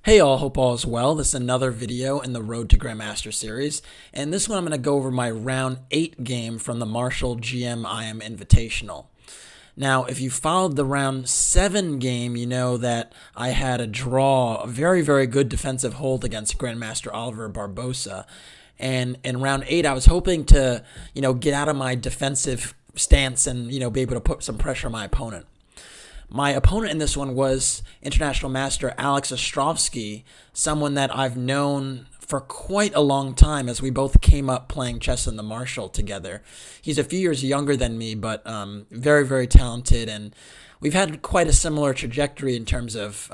Hey all, hope all is well. This is another video in the Road to Grandmaster series, and this one I'm going to go over my round 8 game from the Marshall GM Invitational. Now, if you followed the round 7 game, you know that I had a draw, a very, very good defensive hold against Grandmaster Oliver Barbosa, and in round 8 I was hoping to, get out of my defensive stance and, be able to put some pressure on my opponent. My opponent in this one was International Master Alex Ostrovskiy, someone that I've known for quite a long time as we both came up playing chess in the Marshall together. He's a few years younger than me, but very, very talented, and we've had quite a similar trajectory in terms of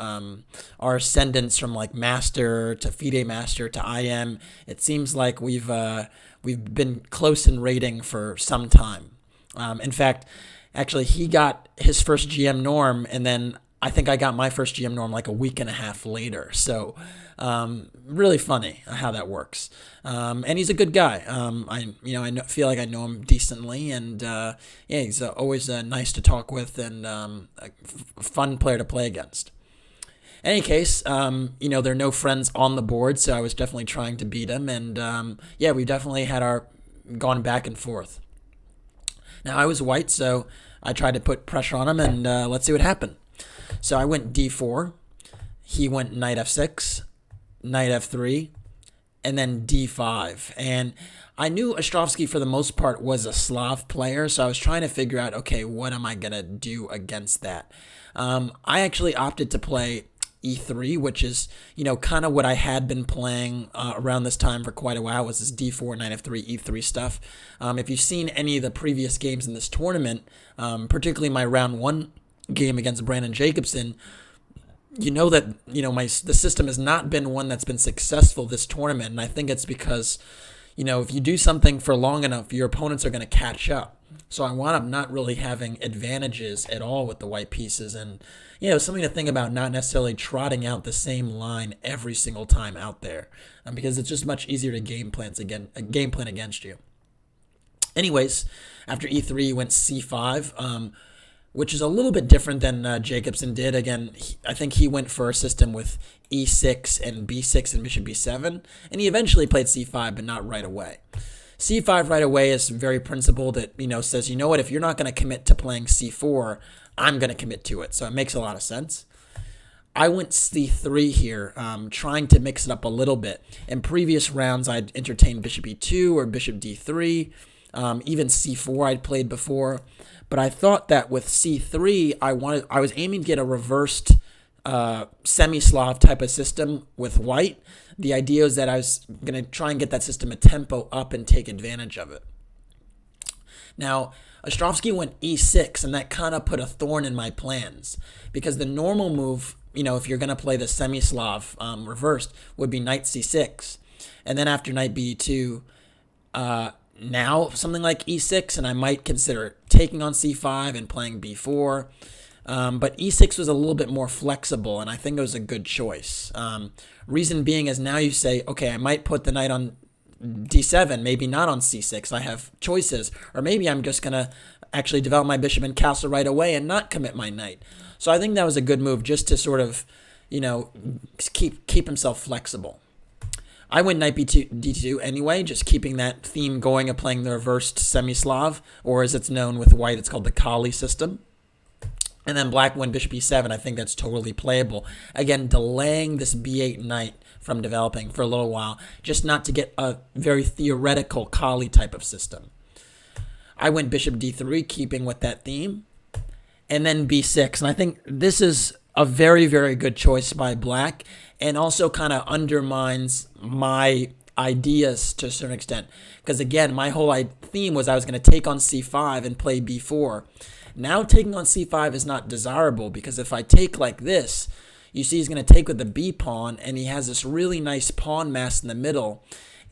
our ascendance from like Master to FIDE Master to IM. It seems like we've been close in rating for some time. In fact, actually, he got his first GM norm, and then I think I got my first GM norm like a week and a half later. So, really funny how that works. And he's a good guy. Feel like I know him decently, and he's always nice to talk with and a fun player to play against. In any case, there are no friends on the board, so I was definitely trying to beat him, and we definitely had gone back and forth. Now, I was white, so I tried to put pressure on him, and let's see what happened. So I went d4. He went knight f6, knight f3, and then d5. And I knew Ostrovskiy, for the most part, was a Slav player, so I was trying to figure out, okay, what am I going to do against that? I actually opted to play e3, which is, kind of what I had been playing around this time for quite a while, was this d4, knight f3, e3 stuff. If you've seen any of the previous games in this tournament, particularly my round 1 game against Brandon Jacobson, you know that, the system has not been one that's been successful this tournament, and I think it's because, if you do something for long enough, your opponents are going to catch up. So I wound up not really having advantages at all with the white pieces, and something to think about, not necessarily trotting out the same line every single time out there, because it's just much easier to game plan against you. Anyways, after e3, you went c5, which is a little bit different than Jacobson did. Again, I think he went for a system with e6 and b6 and bishop b7, and he eventually played c5, but not right away. c5 right away is very principled. It says, what, if you're not going to commit to playing c4, I'm going to commit to it. So it makes a lot of sense. I went c3 here, trying to mix it up a little bit. In previous rounds, I'd entertained bishop e2 or bishop d3, even c4 I'd played before. But I thought that with c3, I was aiming to get a reversed semi-Slav type of system with white. The idea is that I was going to try and get that system a tempo up and take advantage of it. Now, Ostrovskiy went e6, and that kind of put a thorn in my plans, because the normal move, if you're going to play the semi-Slav reversed, would be knight c6. And then after knight b2, now something like e6, and I might consider taking on c5 and playing b4. But e6 was a little bit more flexible, and I think it was a good choice. Reason being is now you say, okay, I might put the knight on d7, maybe not on c6. I have choices. Or maybe I'm just going to actually develop my bishop and castle right away and not commit my knight. So I think that was a good move, just to sort of, keep himself flexible. I went knight d2 anyway, just keeping that theme going of playing the reversed semi-Slav, or as it's known with white, it's called the Korley system. And then black went bishop e7. I think that's totally playable. Again, delaying this b8 knight from developing for a little while, just not to get a very theoretical Korley type of system. I went bishop d3, keeping with that theme, and then b6. And I think this is a very, very good choice by black, and also kind of undermines my ideas to a certain extent. Because again, my whole theme was I was going to take on c5 and play b4. Now taking on c5 is not desirable, because if I take like this, you see he's going to take with the b pawn, and he has this really nice pawn mass in the middle,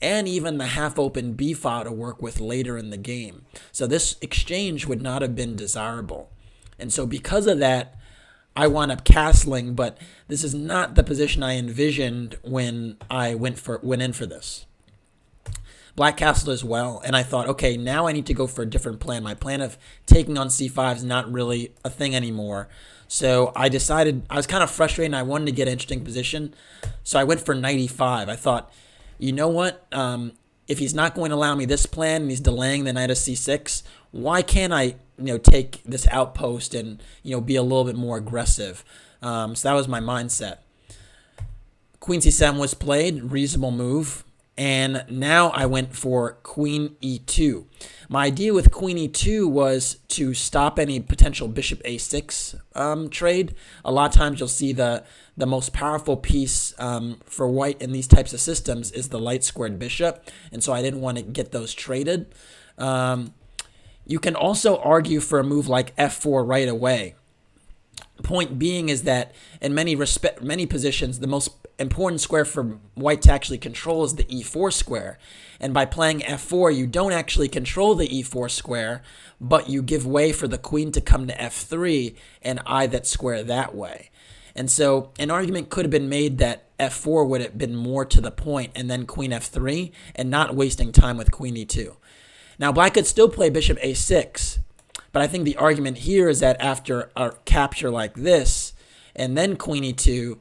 and even the half-open b file to work with later in the game. So this exchange would not have been desirable. And so because of that, I wound up castling, but this is not the position I envisioned when I went in for this. Black castled as well, and I thought, okay, now I need to go for a different plan. My plan of taking on c5 is not really a thing anymore. So I decided, I was kind of frustrated and I wanted to get an interesting position. So I went for knight e5. I thought, you know what? If he's not going to allow me this plan and he's delaying the knight of c6, why can't I, take this outpost and, be a little bit more aggressive? So that was my mindset. Queen c7 was played, reasonable move. And now I went for queen e2. My idea with queen e2 was to stop any potential bishop a6 trade. A lot of times you'll see the most powerful piece for white in these types of systems is the light squared bishop. And so I didn't want to get those traded. You can also argue for a move like f4 right away. Point being is that in many positions, the most important square for white to actually control is the e4 square. And by playing f4, you don't actually control the e4 square, but you give way for the queen to come to f3 and eye that square that way. And so an argument could have been made that f4 would have been more to the point, and then queen f3, and not wasting time with queen e2. Now, black could still play bishop a6, but I think the argument here is that after a capture like this, and then queen e2,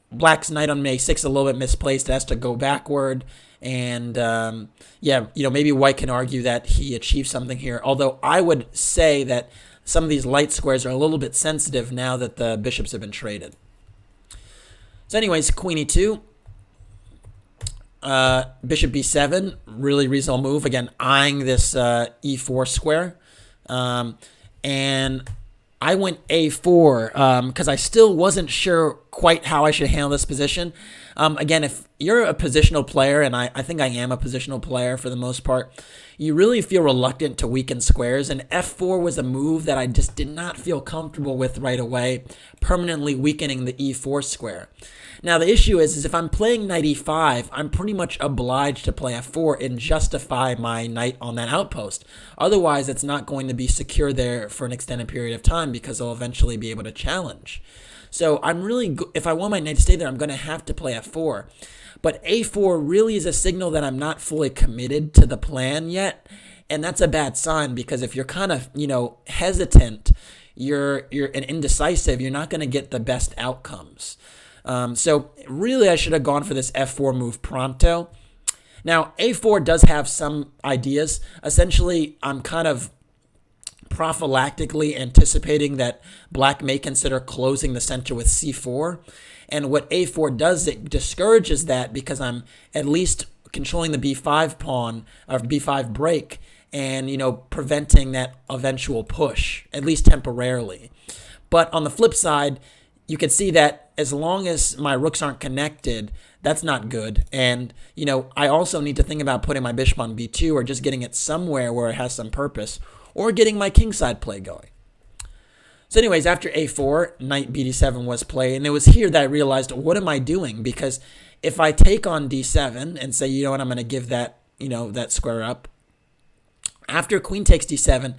black's knight on a6 is a little bit misplaced. It has to go backward. And, maybe white can argue that he achieved something here. Although I would say that some of these light squares are a little bit sensitive now that the bishops have been traded. So anyways, queen e2. Bishop b7, really reasonable move. Again, eyeing this e4 square. And I went a4 because I still wasn't sure quite how I should handle this position. Again, if you're a positional player, and I think I am a positional player for the most part, you really feel reluctant to weaken squares, and f4 was a move that I just did not feel comfortable with right away, permanently weakening the e4 square. Now, the issue is if I'm playing knight e5, I'm pretty much obliged to play f4 and justify my knight on that outpost. Otherwise, it's not going to be secure there for an extended period of time because I'll eventually be able to challenge. So if I want my knight to stay there, I'm going to have to play f4. But a4 really is a signal that I'm not fully committed to the plan yet. And that's a bad sign because if you're kind of, hesitant, you're an indecisive, you're not going to get the best outcomes. So really I should have gone for this f4 move pronto. Now, a4 does have some ideas. Essentially, I'm kind of prophylactically anticipating that black may consider closing the center with c4. And what a4 does, it discourages that because I'm at least controlling the b5 pawn or b5 break and, preventing that eventual push, at least temporarily. But on the flip side, you can see that as long as my rooks aren't connected, that's not good. And, I also need to think about putting my bishop on b2 or just getting it somewhere where it has some purpose or getting my kingside play going. So anyways, after a4, knight b7 was played, and it was here that I realized, what am I doing? Because if I take on d7 and say, you know what, I'm going to give that, that square up, after queen takes d7,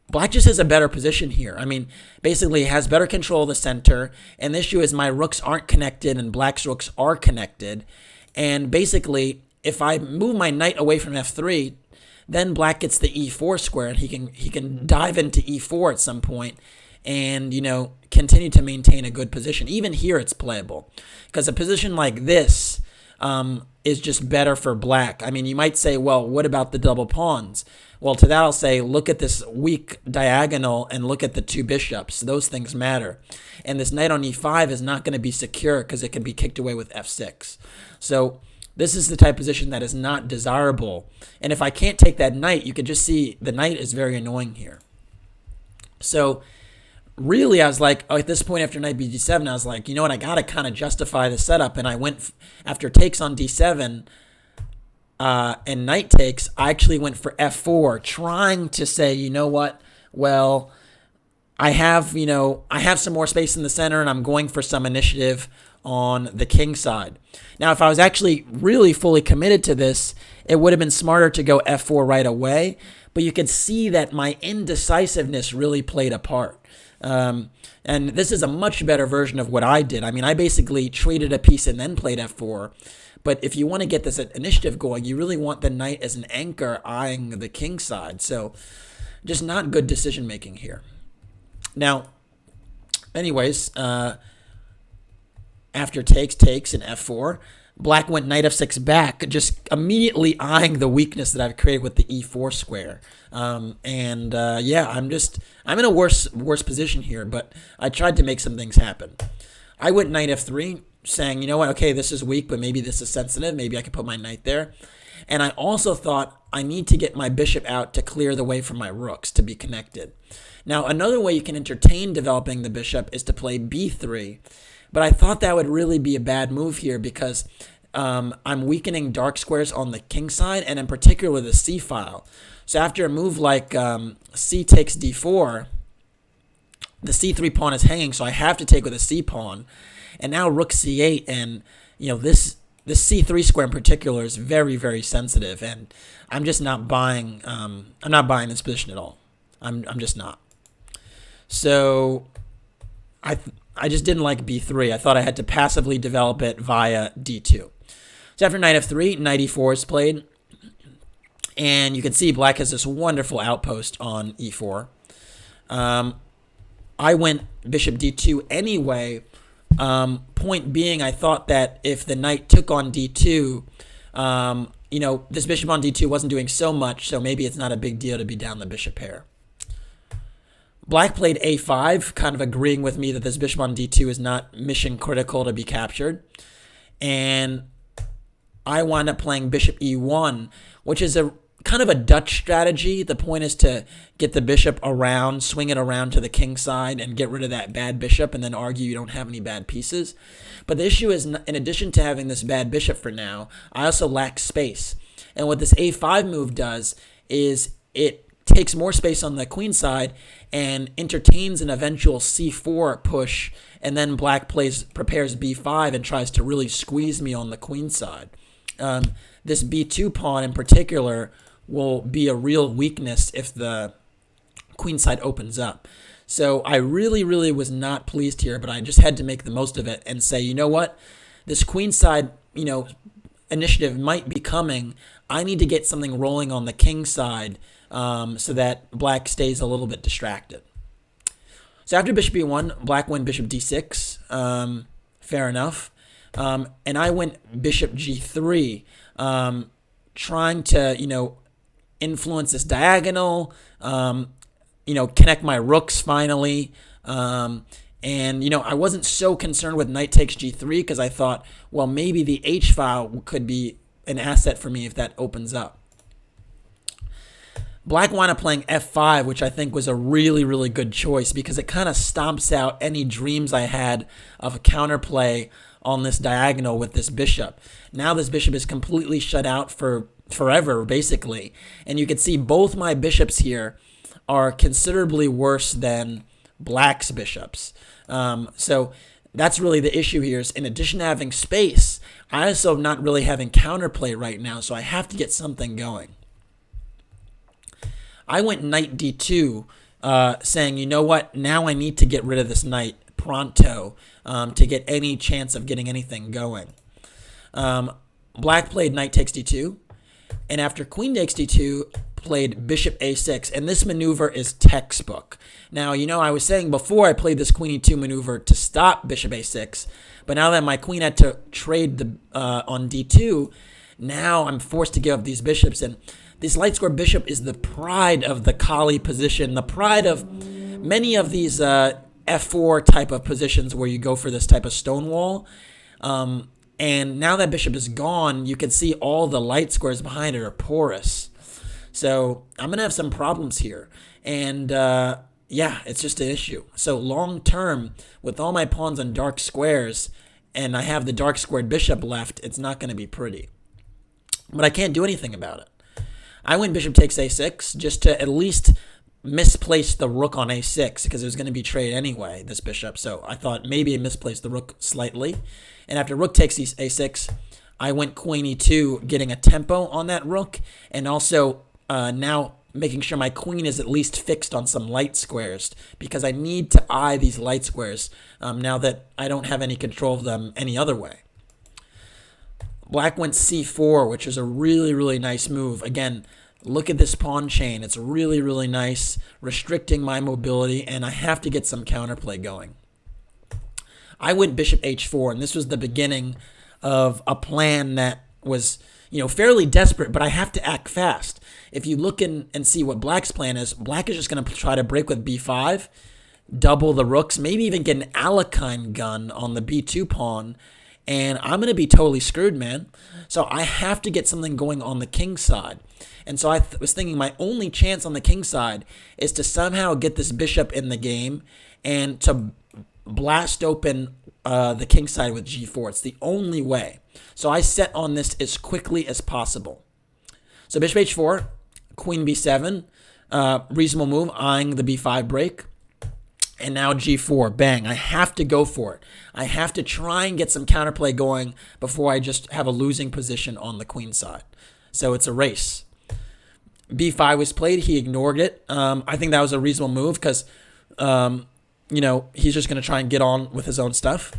black just has a better position here. I mean, basically, it has better control of the center, and the issue is my rooks aren't connected and black's rooks are connected. And basically, if I move my knight away from f3, then black gets the e4 square, and he can dive into e4 at some point and, continue to maintain a good position. Even here, it's playable because a position like this is just better for black. I mean, you might say, well, what about the double pawns? Well, to that I'll say, look at this weak diagonal and look at the two bishops. Those things matter. And this knight on e5 is not going to be secure because it can be kicked away with f6. So this is the type of position that is not desirable. And if I can't take that knight, you can just see the knight is very annoying here. So really, I was like, at this point after knight b7, I was like, you know what, I got to kind of justify the setup. And I went, after takes on d7 and knight takes, I actually went for f4, trying to say, you know what, well, I have some more space in the center, and I'm going for some initiative on the king side. Now, if I was actually really fully committed to this, it would have been smarter to go f4 right away, but you can see that my indecisiveness really played a part. And this is a much better version of what I did. I mean, I basically traded a piece and then played f4. But if you want to get this initiative going, you really want the knight as an anchor eyeing the king side. So just not good decision making here. Now, anyways, after takes in f4, black went knight f6 back, just immediately eyeing the weakness that I've created with the e4 square. Yeah, I'm in a worse position here, but I tried to make some things happen. I went knight f3, saying, you know what, okay, this is weak, but maybe this is sensitive. Maybe I could put my knight there. And I also thought I need to get my bishop out to clear the way for my rooks to be connected. Now, another way you can entertain developing the bishop is to play b3. But I thought that would really be a bad move here because I'm weakening dark squares on the king side, and in particular the c file. So after a move like c takes d4, the c3 pawn is hanging, so I have to take with a c pawn. And now rook c8, and this c3 square in particular is very, very sensitive, and I'm just not buying. I'm not buying this position at all. I'm just not. So I just didn't like b3. I thought I had to passively develop it via d2. So after knight f3, knight e4 is played, and you can see black has this wonderful outpost on e4. I went bishop d2 anyway. Point being, I thought that if the knight took on d2, this bishop on d2 wasn't doing so much, so maybe it's not a big deal to be down the bishop pair. Black played a5, kind of agreeing with me that this bishop on d2 is not mission critical to be captured. And I wound up playing bishop e1, which is a kind of a Dutch strategy. The point is to get the bishop around, swing it around to the king side, and get rid of that bad bishop, and then argue you don't have any bad pieces. But the issue is, in addition to having this bad bishop for now, I also lack space. And what this a5 move does is it takes more space on the queen side and entertains an eventual c4 push, and then black prepares b5 and tries to really squeeze me on the queen side. This b2 pawn in particular will be a real weakness if the queen side opens up. So I really, really was not pleased here, but I just had to make the most of it and say, you know what, this queen side, initiative might be coming. I need to get something rolling on the king side so that black stays a little bit distracted. So after bishop e1, black went bishop d6. Fair enough. And I went bishop g3, trying to, influence this diagonal, connect my rooks finally. And I wasn't so concerned with knight takes g3 because I thought, well, maybe the h file could be an asset for me if that opens up. Black wound up playing f5, which I think was a really, really good choice because it kind of stomps out any dreams I had of a counterplay on this diagonal with this bishop. Now this bishop is completely shut out for forever, basically. And you can see both my bishops here are considerably worse than black's bishops. So that's really the issue here is in addition to having space, I also am not really having counterplay right now, so I have to get something going. I went knight d2, saying, you know what, now I need to get rid of this knight pronto to get any chance of getting anything going. Black played knight takes d2, and after queen takes d2, played bishop a6, and this maneuver is textbook. Now, I was saying before I played this queen e2 maneuver to stop bishop a6, but now that my queen had to trade on d2, now I'm forced to give up these bishops, and this light square bishop is the pride of the Korley position, the pride of many of these f4 type of positions where you go for this type of stonewall. And now that bishop is gone, you can see all the light squares behind it are porous. So I'm going to have some problems here. And it's just an issue. So long term, with all my pawns on dark squares, and I have the dark squared bishop left, it's not going to be pretty. But I can't do anything about it. I went bishop takes a6 just to at least misplace the rook on a6 because it was going to be traded anyway, this bishop. So I thought maybe I misplaced the rook slightly. And after rook takes a6, I went queen e2, getting a tempo on that rook, and also now making sure my queen is at least fixed on some light squares, because I need to eye these light squares now that I don't have any control of them any other way. Black went c4, which is a really, really nice move. Again, look at this pawn chain. It's really, really nice, restricting my mobility, and I have to get some counterplay going. I went bishop h4, and this was the beginning of a plan that was, fairly desperate, but I have to act fast. If you look and see what Black's plan is, Black is just going to try to break with b5, double the rooks, maybe even get an Alekhine gun on the b2 pawn, and I'm going to be totally screwed, man. So I have to get something going on the king side. And so I was thinking my only chance on the king side is to somehow get this bishop in the game and to blast open the king side with g4. It's the only way. So I set on this as quickly as possible. So bishop h4, queen b7, reasonable move, eyeing the b5 break. And now g4, bang. I have to go for it. I have to try and get some counterplay going before I just have a losing position on the queen side. So it's a race. b5 was played. He ignored it. I think that was a reasonable move because, he's just going to try and get on with his own stuff.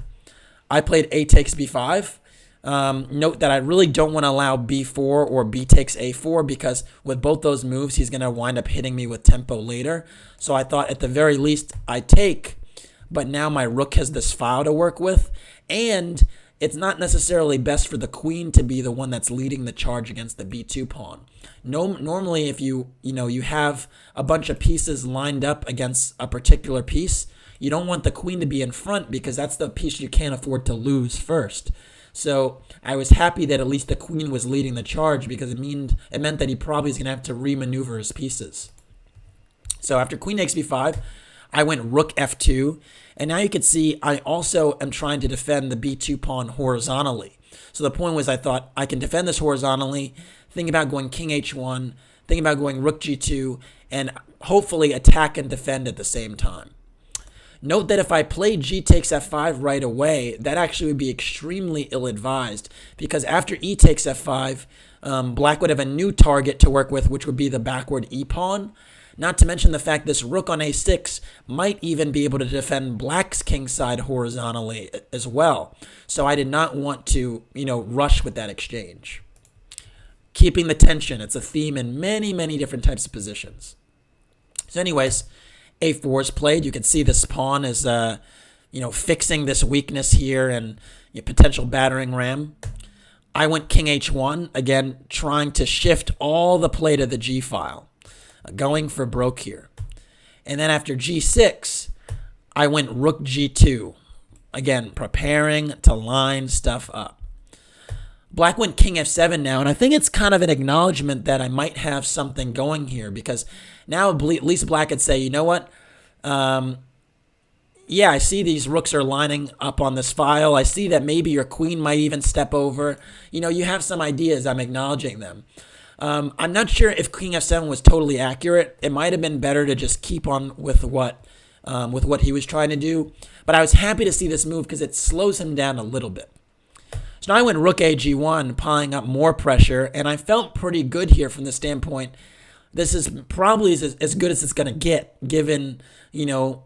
I played a takes b5. Note that I really don't want to allow b4 or b takes a4 because with both those moves, he's going to wind up hitting me with tempo later. So I thought at the very least I take, but now my rook has this file to work with, and it's not necessarily best for the queen to be the one that's leading the charge against the b2 pawn. Normally, if you have a bunch of pieces lined up against a particular piece, you don't want the queen to be in front because that's the piece you can't afford to lose first. So I was happy that at least the queen was leading the charge because it meant that he probably is going to have to remaneuver his pieces. So after queen takes b5, I went rook f2. And now you can see I also am trying to defend the b2 pawn horizontally. So the point was I thought I can defend this horizontally, think about going king h1, think about going rook g2, and hopefully attack and defend at the same time. Note that if I played g takes f5 right away, that actually would be extremely ill-advised because after e takes f5, Black would have a new target to work with, which would be the backward e pawn. Not to mention the fact this rook on a6 might even be able to defend Black's king side horizontally as well. So I did not want to, rush with that exchange. Keeping the tension. It's a theme in many, many different types of positions. So anyways, a4 is played. You can see this pawn is, fixing this weakness here and potential battering ram. I went king h1, again, trying to shift all the play to the g file. Going for broke here. And then after g6, I went rook g2. Again, preparing to line stuff up. Black went king f7 now, and I think it's kind of an acknowledgement that I might have something going here because now at least Black could say, you know what? Yeah, I see these rooks are lining up on this file. I see that maybe your queen might even step over. You have some ideas. I'm acknowledging them. I'm not sure if king f7 was totally accurate. It might have been better to just keep on with what he was trying to do. But I was happy to see this move because it slows him down a little bit. So now I went rook ag1, piling up more pressure, and I felt pretty good here from the standpoint. This is probably as good as it's going to get, given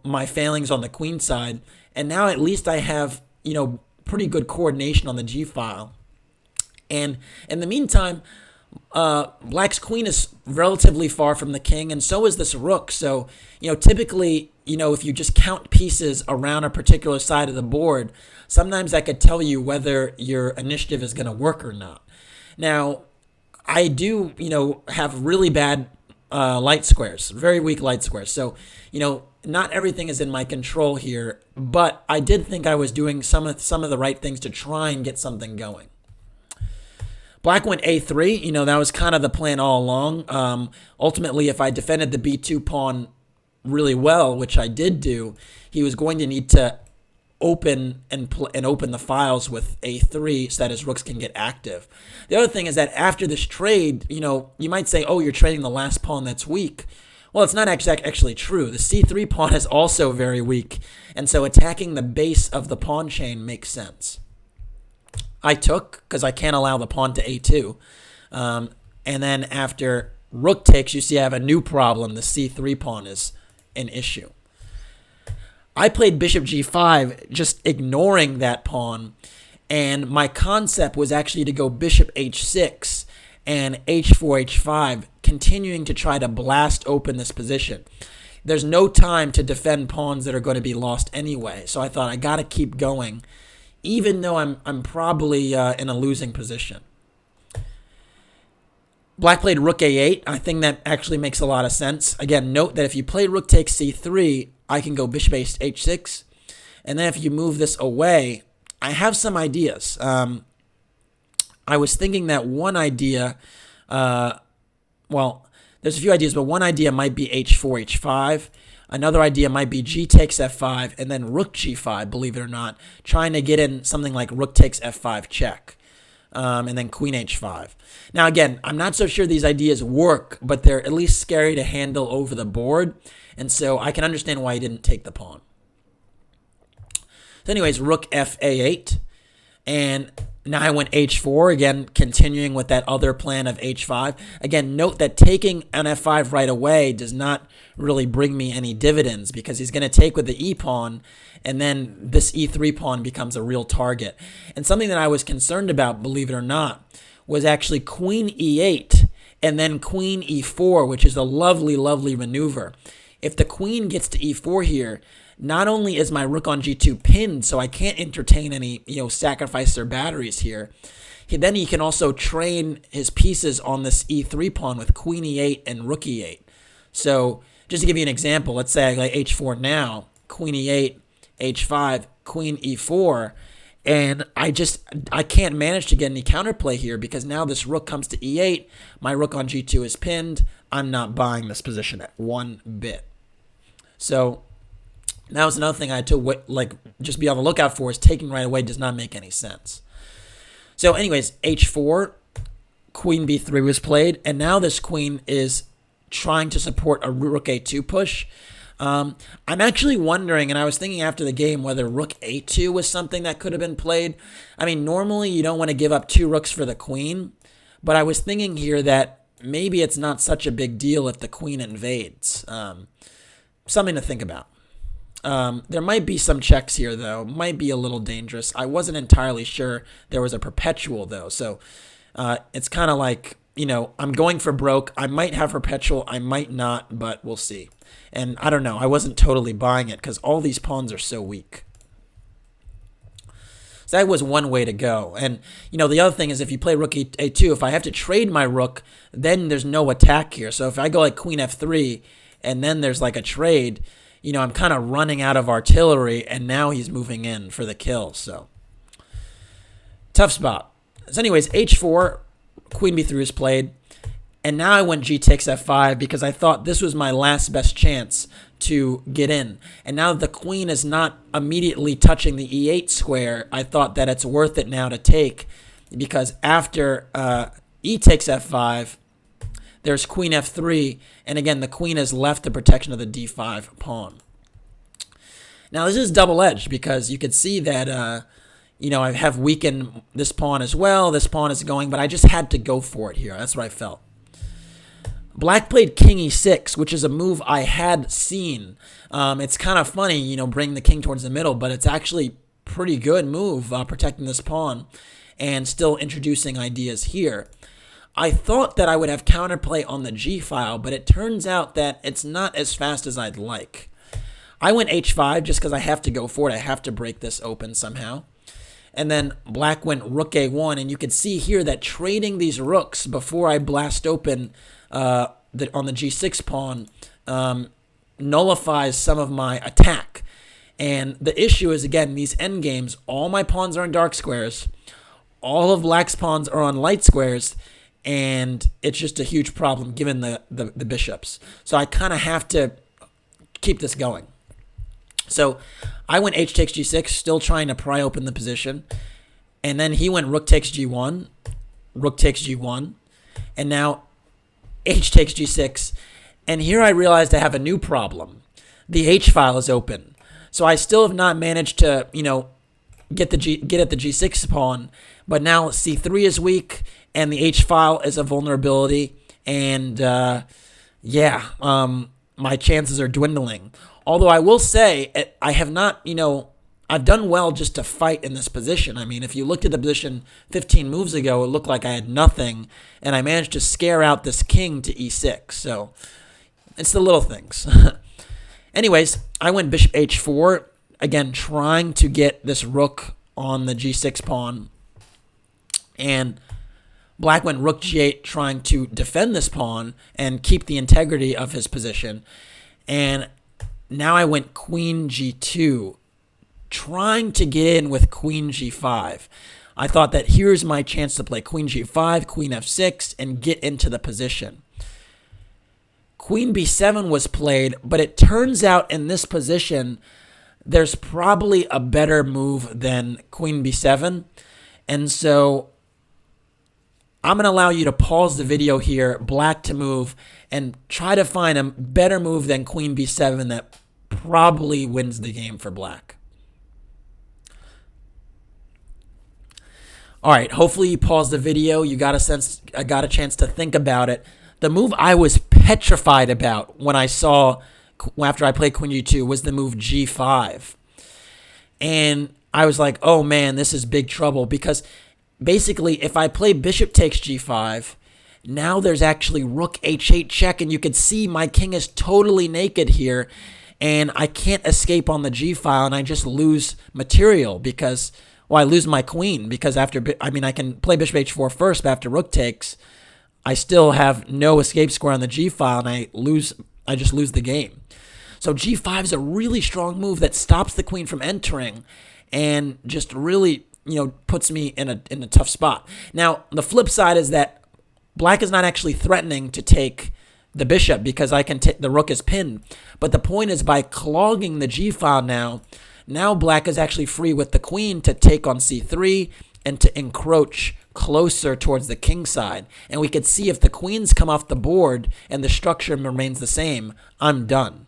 my failings on the queen side. And now at least I have pretty good coordination on the g file. And in the meantime, Black's queen is relatively far from the king, and so is this rook. So, typically, if you just count pieces around a particular side of the board, sometimes that could tell you whether your initiative is going to work or not. Now, I do, have really bad light squares, very weak light squares. So, not everything is in my control here, but I did think I was doing some of the right things to try and get something going. Black went a3. That was kind of the plan all along. Ultimately, if I defended the b2 pawn really well, which I did do, he was going to need to open and open the files with a3 so that his rooks can get active. The other thing is that after this trade, you might say, oh, you're trading the last pawn that's weak. Well, it's not actually true. The c3 pawn is also very weak, and so attacking the base of the pawn chain makes sense. I took because I can't allow the pawn to a2. And then after rook takes, you see I have a new problem. The c3 pawn is an issue. I played bishop g5, just ignoring that pawn, and my concept was actually to go bishop h6 and h4, h5, continuing to try to blast open this position. There's no time to defend pawns that are going to be lost anyway, so I thought I got to keep going, even though I'm probably in a losing position. Black played rook a8. I think that actually makes a lot of sense. Again, note that if you play rook takes c3, I can go bishop h6. And then if you move this away, I have some ideas. I was thinking that one idea, well, there's a few ideas, but one idea might be h4, h5. Another idea might be g takes f5 and then rook g5, believe it or not, trying to get in something like rook takes f5 check. And then queen h5. Now, again, I'm not so sure these ideas work, but they're at least scary to handle over the board, and so I can understand why he didn't take the pawn. So anyways, rook f8, and now I went h4, again, continuing with that other plan of h5. Again, note that taking an f5 right away does not really bring me any dividends because he's going to take with the e pawn, and then this e3 pawn becomes a real target. And something that I was concerned about, believe it or not, was actually queen e8 and then queen e4, which is a lovely, lovely maneuver. If the queen gets to e4 here, not only is my rook on g2 pinned, so I can't entertain any, sacrifice or batteries here, then he can also train his pieces on this e3 pawn with queen e8 and rook e8. So just to give you an example, let's say I play h4 now, queen e8, h5, queen e4, and I can't manage to get any counterplay here because now this rook comes to e8, my rook on g2 is pinned, I'm not buying this position at one bit. So that was another thing I had to just be on the lookout for, is taking right away does not make any sense. So anyways, h4, queen b3 was played, and now this queen is trying to support a rook a2 push. I'm actually wondering, and I was thinking after the game, whether rook a2 was something that could have been played. I mean, normally you don't want to give up two rooks for the queen, but I was thinking here that maybe it's not such a big deal if the queen invades. Something to think about. There might be some checks here, though. Might be a little dangerous. I wasn't entirely sure there was a perpetual, though. So it's kind of like, I'm going for broke. I might have perpetual. I might not, but we'll see. And I don't know. I wasn't totally buying it because all these pawns are so weak. So that was one way to go. And, the other thing is if you play rook a2, if I have to trade my rook, then there's no attack here. So if I go like queen f3 and then there's like a trade, I'm kind of running out of artillery, and now he's moving in for the kill. So tough spot. So anyways, h4, queen b3 is played, and now I went g takes f5 because I thought this was my last best chance to get in. And now that the queen is not immediately touching the e8 square, I thought that it's worth it now to take, because after e takes f5, there's queen f3, and again, the queen has left the protection of the d5 pawn. Now, this is double-edged because you could see that, I have weakened this pawn as well. This pawn is going, but I just had to go for it here. That's what I felt. Black played king e6, which is a move I had seen. It's kind of funny, bring the king towards the middle, but it's actually pretty good move protecting this pawn and still introducing ideas here. I thought that I would have counterplay on the g file, but it turns out that it's not as fast as I'd like. I went h5 just because I have to go for it. I have to break this open somehow. And then black went rook a1, and you can see here that trading these rooks before I blast open on the g6 pawn nullifies some of my attack. And the issue is, again, these endgames, all my pawns are in dark squares. All of black's pawns are on light squares. And it's just a huge problem given the bishops. So I kind of have to keep this going. So I went h takes g6, still trying to pry open the position. And then he went rook takes g1, rook takes g1. And now h takes g6. And here I realized I have a new problem. The h file is open. So I still have not managed to, get at the g6 pawn. But now c3 is weak, and the h file is a vulnerability, And my chances are dwindling. Although I will say, I have not, I've done well just to fight in this position. I mean, if you looked at the position 15 moves ago, it looked like I had nothing, and I managed to scare out this king to e6. So it's the little things. Anyways, I went bishop h4, again, trying to get this rook on the g6 pawn. And black went rook g8, trying to defend this pawn and keep the integrity of his position. And now I went queen g2, trying to get in with queen g5. I thought that here's my chance to play queen g5, queen f6, and get into the position. Queen b7 was played, but it turns out in this position, there's probably a better move than queen b7. And so I'm going to allow you to pause the video here, black to move, and try to find a better move than queen b7 that probably wins the game for black. All right, hopefully you paused the video. You got a chance to think about it. The move I was petrified about when I saw, after I played queen g2, was the move g5. And I was like, oh man, this is big trouble, because basically if I play bishop takes g5, now there's actually rook h8 check, and you can see my king is totally naked here, and I can't escape on the g file, and I just lose material because, well, I lose my queen, because I can play bishop h4 first, but after rook takes, I still have no escape square on the g file, and I just lose the game. So g5 is a really strong move that stops the queen from entering, and just really, puts me in a tough spot. Now, the flip side is that black is not actually threatening to take the bishop, because I can take the rook is pinned. But the point is, by clogging the g file now black is actually free with the queen to take on c3 and to encroach closer towards the king side. And we could see if the queens come off the board and the structure remains the same, I'm done.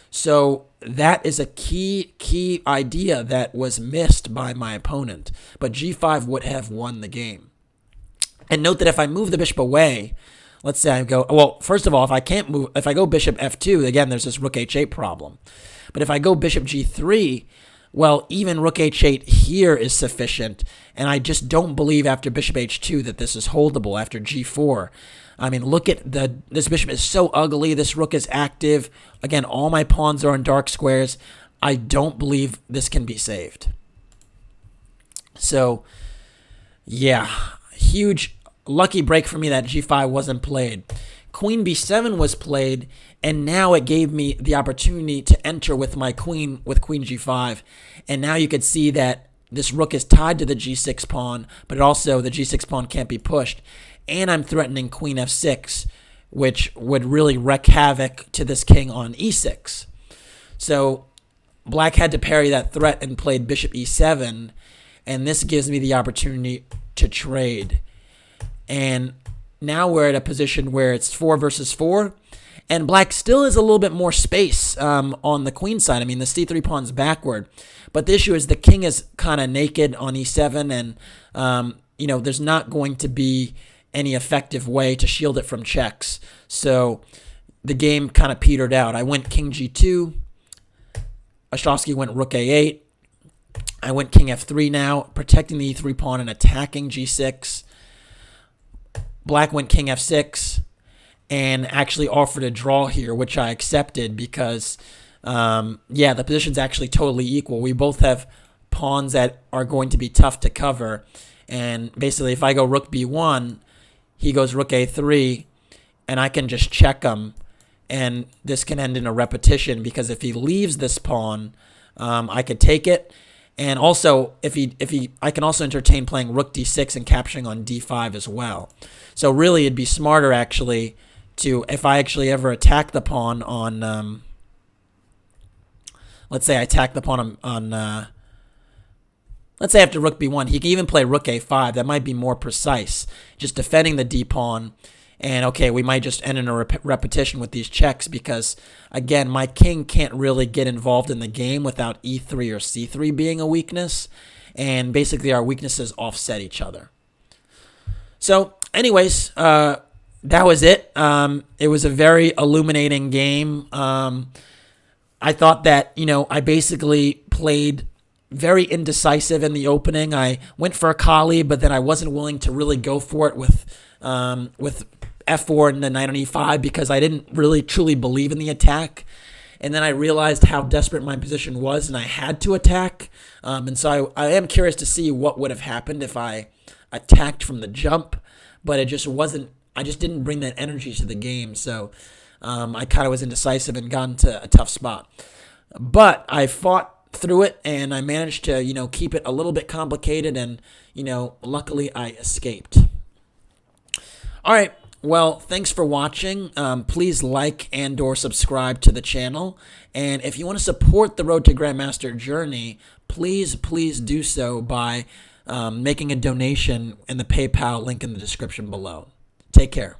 So that is a key idea that was missed by my opponent. But g5 would have won the game. And note that if I move the bishop away, let's say I go, well, first of all, if I go bishop f2, again, there's this rook h8 problem. But if I go bishop g3, well, even rook h8 here is sufficient, and I just don't believe after bishop h2 that this is holdable after g4. I mean, look at this bishop is so ugly. This rook is active. Again, all my pawns are in dark squares. I don't believe this can be saved. So, yeah, huge lucky break for me that g5 wasn't played. Queen b7 was played, and now it gave me the opportunity to enter with my queen with queen g5. And now you could see that this rook is tied to the g6 pawn, but also the g6 pawn can't be pushed. And I'm threatening queen f6, which would really wreak havoc to this king on e6. So black had to parry that threat and played bishop e7, and this gives me the opportunity to trade. And now we're at a position where it's 4 versus 4, and black still has a little bit more space on the queen side. I mean, the c3 pawn's backward, but the issue is the king is kind of naked on e7, and there's not going to be any effective way to shield it from checks. So the game kind of petered out. I went king g2. Ostrovskiy went rook a8. I went king f3 now, protecting the e3 pawn and attacking g6. Black went king f6 and actually offered a draw here, which I accepted because, the position's actually totally equal. We both have pawns that are going to be tough to cover. And basically, if I go rook b1, he goes rook a3, and I can just check him. And this can end in a repetition, because if he leaves this pawn, I could take it. And also, I can also entertain playing rook d6 and capturing on d5 as well. So really, it'd be smarter actually if I actually ever attack the pawn on, let's say I attack the pawn on let's say after rook b1, he can even play rook a5. That might be more precise, just defending the d pawn. And okay, we might just end in a repetition with these checks because, again, my king can't really get involved in the game without e3 or c3 being a weakness. And basically our weaknesses offset each other. So anyways, that was it. It was a very illuminating game. I thought that, I basically played very indecisive in the opening. I went for a Korley, but then I wasn't willing to really go for it with F4 and the knight on E5 because I didn't really truly believe in the attack. And then I realized how desperate my position was, and I had to attack. And so I am curious to see what would have happened if I attacked from the jump, but it just wasn't. I just didn't bring that energy to the game, so I kind of was indecisive and got into a tough spot. But I fought through it, and I managed to, keep it a little bit complicated, and, luckily I escaped. All right. Well, thanks for watching. Please like and or subscribe to the channel. And if you want to support the Road to Grandmaster journey, please do so by making a donation in the PayPal link in the description below. Take care.